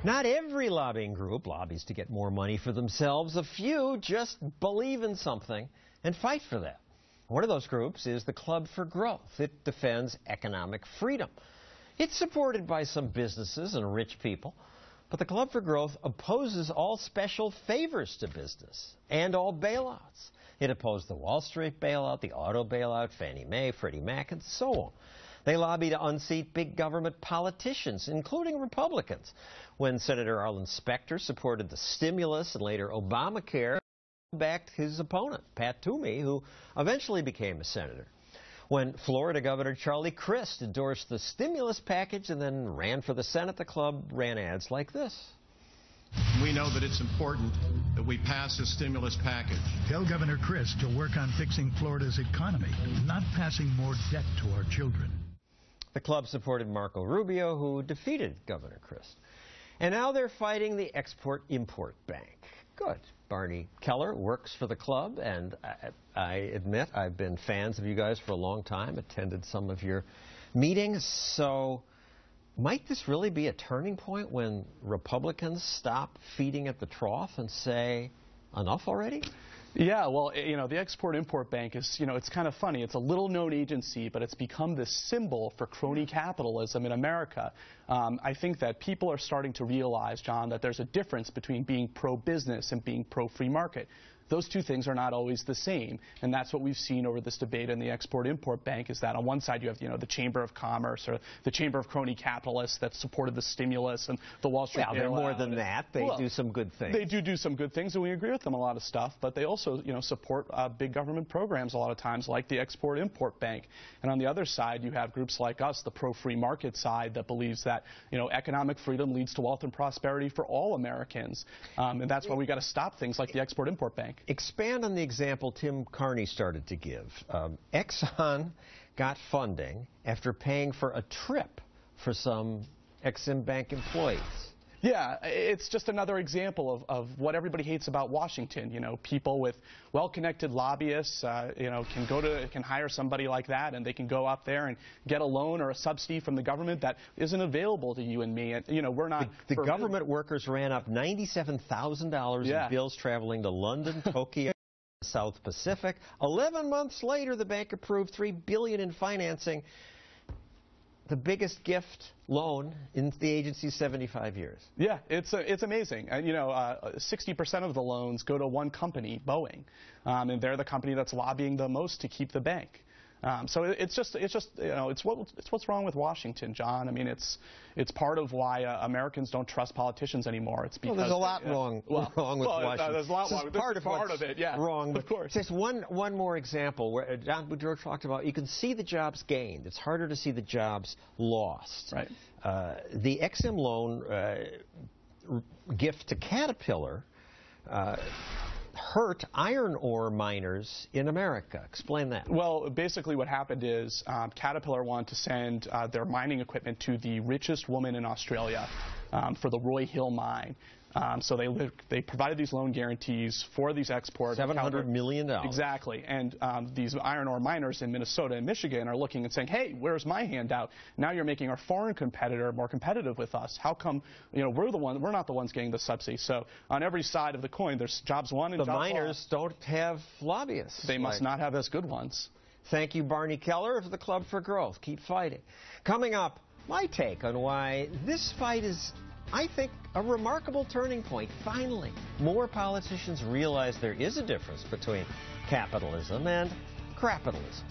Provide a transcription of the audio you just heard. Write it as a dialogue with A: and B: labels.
A: Not every lobbying group lobbies to get more money for themselves. A few just believe in something and fight for that. One of those groups is the Club for Growth. It defends economic freedom. It's supported by some businesses and rich people, but the Club for Growth opposes all special favors to business and all bailouts. It opposed the Wall Street bailout, the auto bailout, Fannie Mae, Freddie Mac, and so on. They lobby to unseat big government politicians, including Republicans. When Senator Arlen Specter supported the stimulus and later Obamacare, backed his opponent, Pat Toomey, who eventually became a senator. When Florida Governor Charlie Crist endorsed the stimulus package and then ran for the Senate, the club ran ads like this.
B: We know that it's important that we pass a stimulus package.
C: Tell Governor Crist to work on fixing Florida's economy, not passing more debt to our children.
A: The club supported Marco Rubio, who defeated Governor Crist. And now they're fighting the Export-Import Bank. Good. Barney Keller works for the club, and I admit I've been fans of you guys for a long time, attended some of your meetings. So might this really be a turning point when Republicans stop feeding at the trough and say, enough already?
D: Yeah, well, the Export-Import Bank is, it's kind of funny. It's a little-known agency, but it's become this symbol for crony capitalism in America. I think that people are starting to realize, John, that there's a difference between being pro-business and being pro-free market. Those two things are not always the same, and that's what we've seen over this debate in the Export-Import Bank, is that on one side you have, the Chamber of Commerce or the Chamber of Crony Capitalists that supported the stimulus and the Wall Street bailout.
A: Well, they're more than that. They do some good things.
D: They do some good things, and we agree with them a lot of stuff, but they also, support big government programs a lot of times, like the Export-Import Bank. And on the other side, you have groups like us, the pro-free market side, that believes that, economic freedom leads to wealth and prosperity for all Americans. And that's why we got to stop things like the Export-Import Bank.
A: Expand on the example Tim Carney started to give. Exxon got funding after paying for a trip for some Exim Bank employees.
D: Yeah, it's just another example of what everybody hates about Washington. People with well-connected lobbyists, can hire somebody like that, and they can go up there and get a loan or a subsidy from the government that isn't available to you and me. And we're not.
A: The government workers ran up $97,000 in bills traveling to London, Tokyo, South Pacific. 11 months later, the bank approved $3 billion in financing. The biggest gift loan in the agency's 75 years.
D: Yeah, it's amazing. 60% of the loans go to one company, Boeing, and they're the company that's lobbying the most to keep the bank. So it's what's wrong with Washington, John. I mean, it's part of why Americans don't trust politicians anymore. It's because
A: there's a lot wrong with Washington.
D: There's a lot wrong. Part of it, yeah.
A: Wrong,
D: of course.
A: Just one more example where John Boudreaux talked about. You can see the jobs gained. It's harder to see the jobs lost.
D: Right.
A: The Exim loan gift to Caterpillar hurt iron ore miners in America. Explain that.
D: Well, basically what happened is Caterpillar wanted to send their mining equipment to the richest woman in Australia for the Roy Hill mine. So they provided these loan guarantees for these exports.
A: $700 million.
D: Exactly. And these iron ore miners in Minnesota and Michigan are looking and saying, hey, where's my handout? Now you're making our foreign competitor more competitive with us. How come we're not the ones getting the subsidy? So on every side of the coin, there's jobs won and jobs lost.
A: The miners don't have lobbyists.
D: They must not have as good ones.
A: Thank you, Barney Keller of the Club for Growth. Keep fighting. Coming up, my take on why this fight is, I think, a remarkable turning point. Finally, more politicians realize there is a difference between capitalism and crapitalism.